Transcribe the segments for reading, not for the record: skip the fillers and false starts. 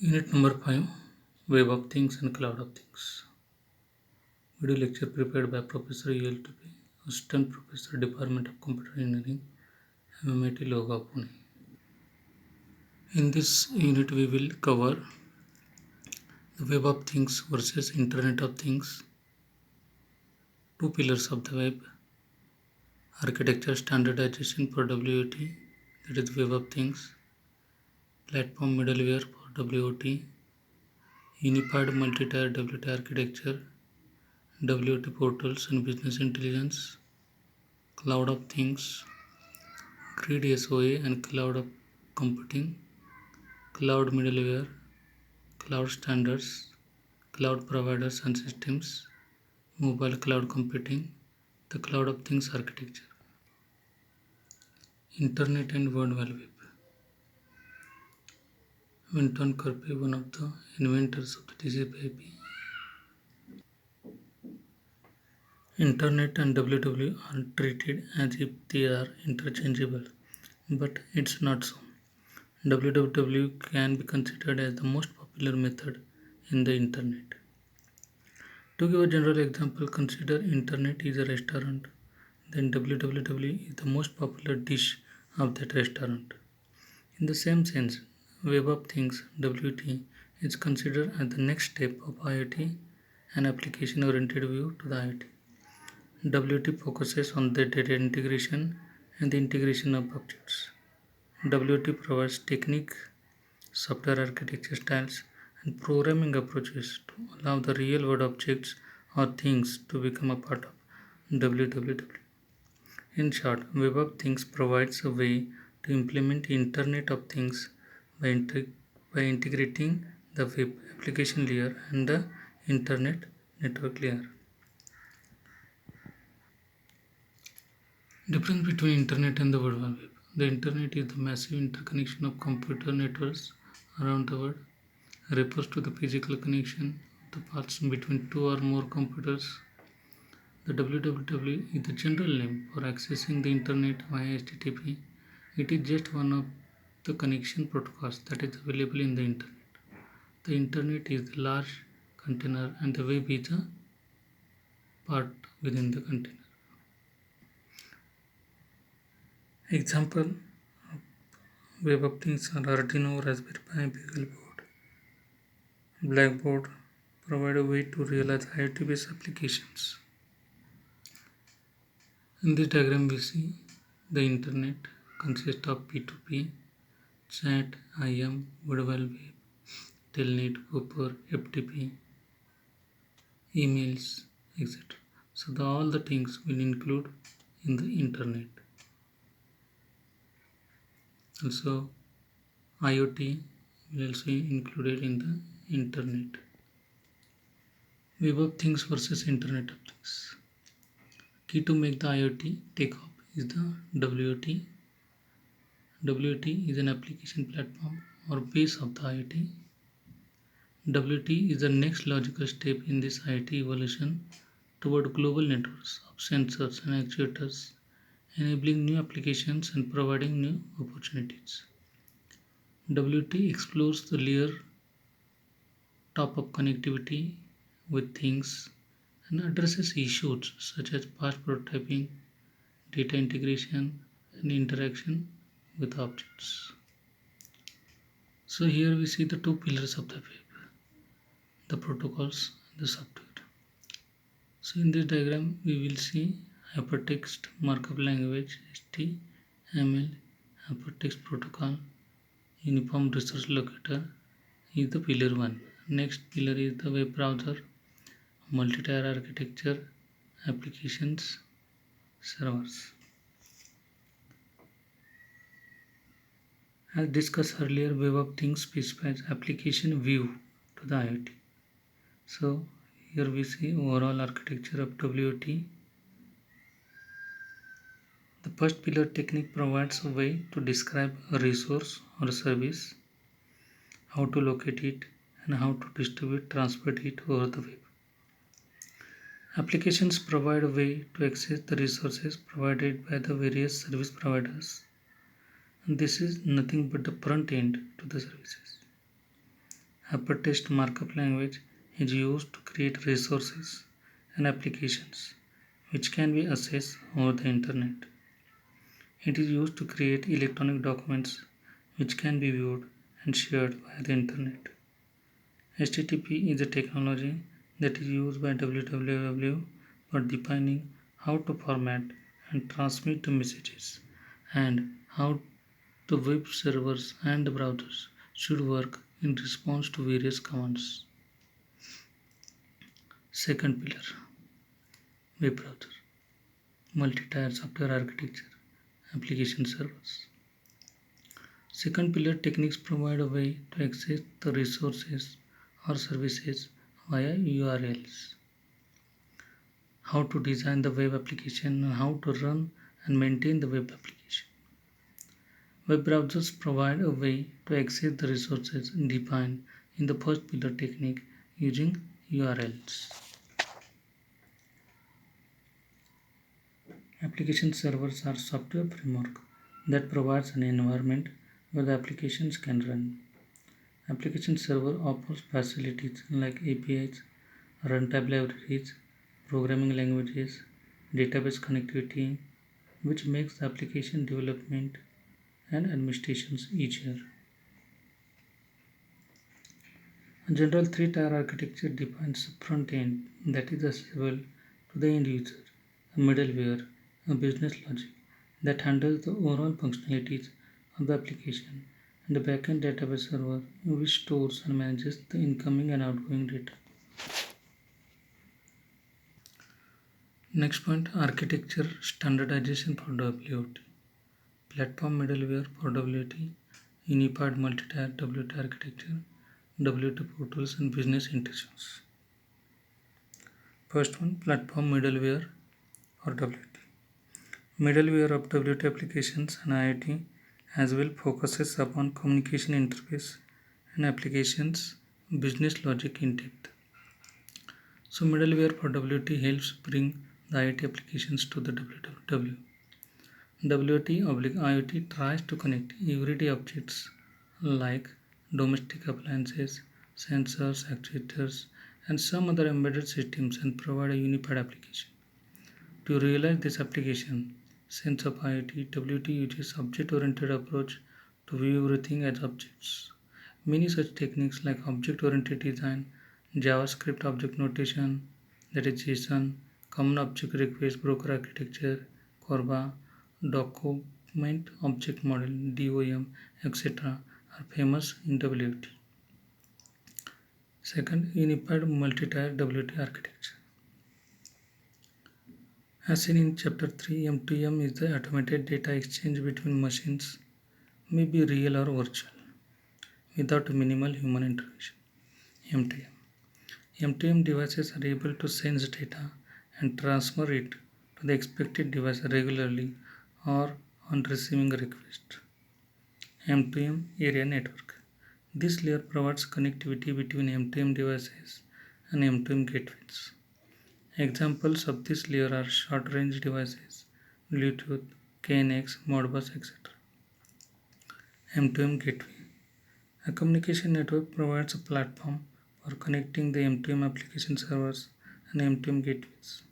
Unit number 5, Web of Things and Cloud of Things. Video lecture prepared by Professor ULTP, Assistant Professor, Department of Computer Engineering, MMIT Loga, Pune. In this unit, we will cover the Web of Things versus Internet of Things, two pillars of the web, architecture standardization for WOT, that is Web of Things, platform middleware for WOT, unified multi-tier WT architecture, WOT portals and business intelligence, cloud of things, grid SOA and cloud of computing, cloud middleware, cloud standards, cloud providers and systems, mobile cloud computing, the cloud of things architecture, internet and world wide web. Vinton Cerf, one of the inventors of the TCP/IP. Internet and WWW are treated as if they are interchangeable, but it's not so. WWW can be considered as the most popular method in the internet. To give a general example, consider internet is a restaurant, then WWW is the most popular dish of that restaurant. In the same sense, Web of Things (WT) is considered as the next step of IoT, an application-oriented view to the IoT. WT focuses on the data integration and the integration of objects. WT provides technique, software architecture styles, and programming approaches to allow the real world objects or things to become a part of WWW. In short, Web of Things provides a way to implement Internet of Things by integrating the web application layer and the Internet network layer. Difference between Internet and the World Wide Web. The Internet is the massive interconnection of computer networks around the world. Refers to the physical connection of the paths between two or more computers. The WWW is the general name for accessing the Internet via HTTP. It is just one of the connection protocols that is available in the Internet. The Internet is the large container and the web is a part within the container. Example of Web of Things are Arduino, Raspberry Pi, Beagleboard, Blackboard provide a way to realize IoT-based applications. In this diagram, we see the Internet consists of P2P, chat, IM, World Wide Web, Telnet, Whopper, FTP, emails, etc. So all the things will include in the Internet. Also, IoT will also be included in the Internet. Web of Things versus Internet of Things. Key to make the IoT take off is the WOT. WOT is an application platform or base of the IoT. WT is the next logical step in this IoT evolution toward global networks of sensors and actuators, enabling new applications and providing new opportunities. WT explores the layer top of connectivity with things and addresses issues such as fast prototyping, data integration, and interaction with objects. So here we see the two pillars of the web, the protocols and the software. So in this diagram we will see hypertext markup language HTML, hypertext protocol, uniform resource locator is the pillar 1. Next pillar is the web browser, multi-tier architecture, applications, servers. As discussed earlier, Web of Things specifies application view to the IoT. So here we see overall architecture of WOT. The first pillar technique provides a way to describe a resource or a service, how to locate it, and how to distribute, transfer it over the web. Applications provide a way to access the resources provided by the various service providers. And this is nothing but the front end to the services. Hypertext markup language is used to create resources and applications which can be accessed over the internet. It is used to create electronic documents which can be viewed and shared via the internet. HTTP is a technology that is used by www for defining how to format and transmit the messages and how the web servers and the browsers should work in response to various commands. Second pillar, web browser, multi-tier software architecture, application servers. Second pillar techniques provide a way to access the resources or services via URLs. How to design the web application and how to run and maintain the web application. Web browsers provide a way to access the resources defined in the first pillar technique using URLs. Application servers are software framework that provides an environment where the applications can run. Application server offers facilities like APIs, runtime libraries, programming languages, database connectivity, which makes the application development and administrations easier. A general three-tier architecture defines a front end that is accessible to the end user, a middleware, a business logic that handles the overall functionalities of the application, and a backend database server which stores and manages the incoming and outgoing data. Next point, architecture standardization for WOT. Platform middleware for WT, unified multi-tier WT architecture, WT portals and business intelligence. First one, platform middleware or WT. Middleware of WT applications and IoT as well focuses upon communication interface and applications business logic in depth. So middleware for WT helps bring the IoT applications to the WWW. WT/IoT tries to connect everyday objects like domestic appliances, sensors, actuators, and some other embedded systems and provide a unified application. To realize this application sense of IoT, WT uses object-oriented approach to view everything as objects. Many such techniques like object-oriented design, JavaScript object notation, that is JSON, Common Object Request Broker Architecture, CORBA, Document Object Model, DOM, etc. are famous in WT. Second, unified multi-tier WT architecture. As seen in chapter 3, M2M is the automated data exchange between machines, may be real or virtual, without minimal human intervention. M2M. M2M devices are able to sense data and transfer it to the expected device regularly or on receiving a request. M2M area network. This layer provides connectivity between M2M devices and M2M gateways. Examples of this layer are short-range devices, Bluetooth, KNX, Modbus, etc. M2M gateway. A communication network provides a platform for connecting the M2M application servers and M2M gateways.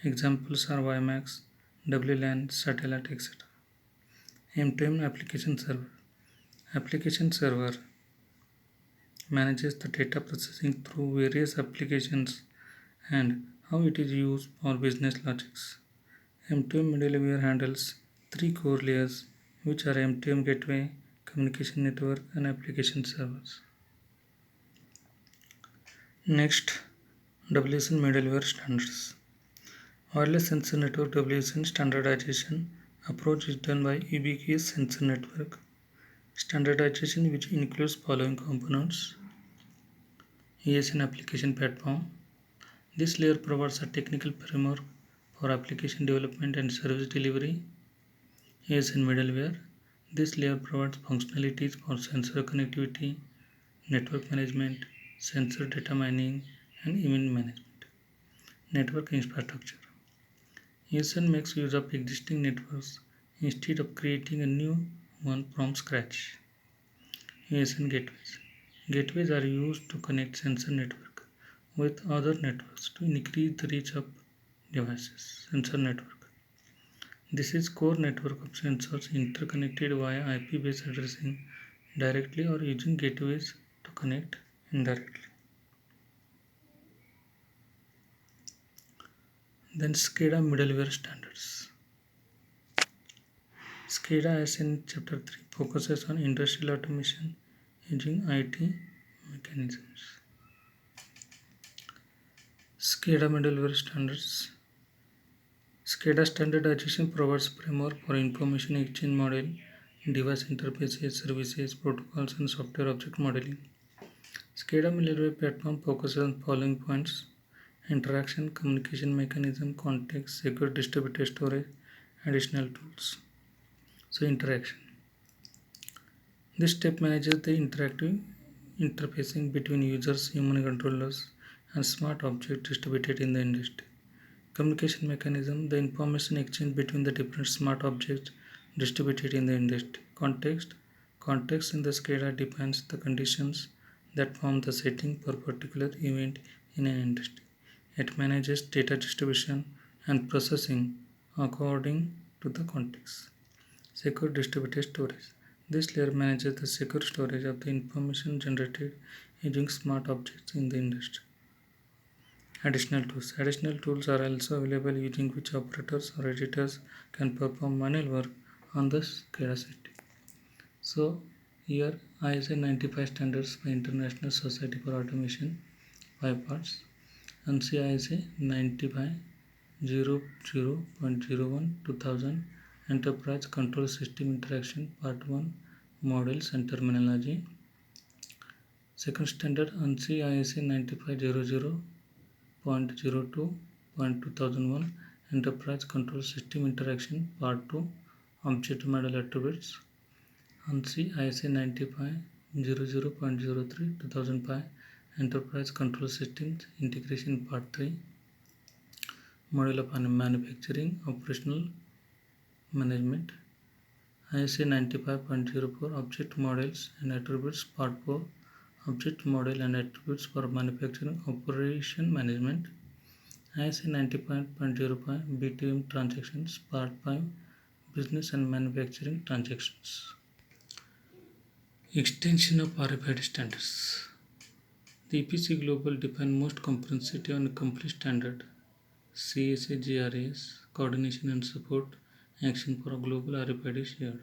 Examples are WiMAX, WLAN, satellite, etc. M2M application server. Application server manages the data processing through various applications and how it is used for business logics. M2M middleware handles three core layers, which are M2M gateway, communication network, and application servers. Next, WSN middleware standards. Wireless sensor network WSN standardization approach is done by ubiquitous sensor network standardization, which includes following components: ESN application platform. This layer provides a technical framework for application development and service delivery. ESN middleware. This layer provides functionalities for sensor connectivity, network management, sensor data mining, and event management. Network infrastructure. ESN makes use of existing networks instead of creating a new one from scratch. ESN gateways. Gateways are used to connect sensor network with other networks to increase the reach of devices. Sensor network. This is core network of sensors interconnected via IP-based addressing directly or using gateways to connect indirectly. Then SCADA middleware standards. SCADA, as in chapter 3, focuses on industrial automation using IT mechanisms. SCADA middleware standards. SCADA standardization provides framework for information exchange model, device interfaces, services, protocols, and software object modeling. SCADA middleware platform focuses on following points: interaction, communication mechanism, context, secure distributed storage, additional tools. So interaction. This step manages the interactive interfacing between users, human controllers, and smart objects distributed in the industry. Communication mechanism, the information exchange between the different smart objects distributed in the industry. Context. Context in the SCADA defines the conditions that form the setting for a particular event in an industry. It manages data distribution and processing according to the context. Secure distributed storage. This layer manages the secure storage of the information generated using smart objects in the industry. Additional tools. Additional tools are also available using which operators or editors can perform manual work on the SCADA setting. So here ISA 95 standards by International Society for Automation, 5 parts. ANSI ISA 95 00.01 2000 Enterprise Control System Interaction Part 1 Models and Terminology. Second standard ANSI ISA 9500.02.2001 Enterprise Control System Interaction Part 2 Object Model Attributes. ANSI ISA 9500.03 2005 Enterprise Control Systems Integration Part 3 Model of Manufacturing Operational Management. ISA 95.04 Object Models and Attributes Part 4 Object Model and Attributes for Manufacturing Operation Management. ISA 95.05 B2M Transactions Part 5 Business and Manufacturing Transactions. Extension of RFID standards. The EPC Global define most comprehensive and complete standard CSA GRAS coordination and support action for a global RFID shared.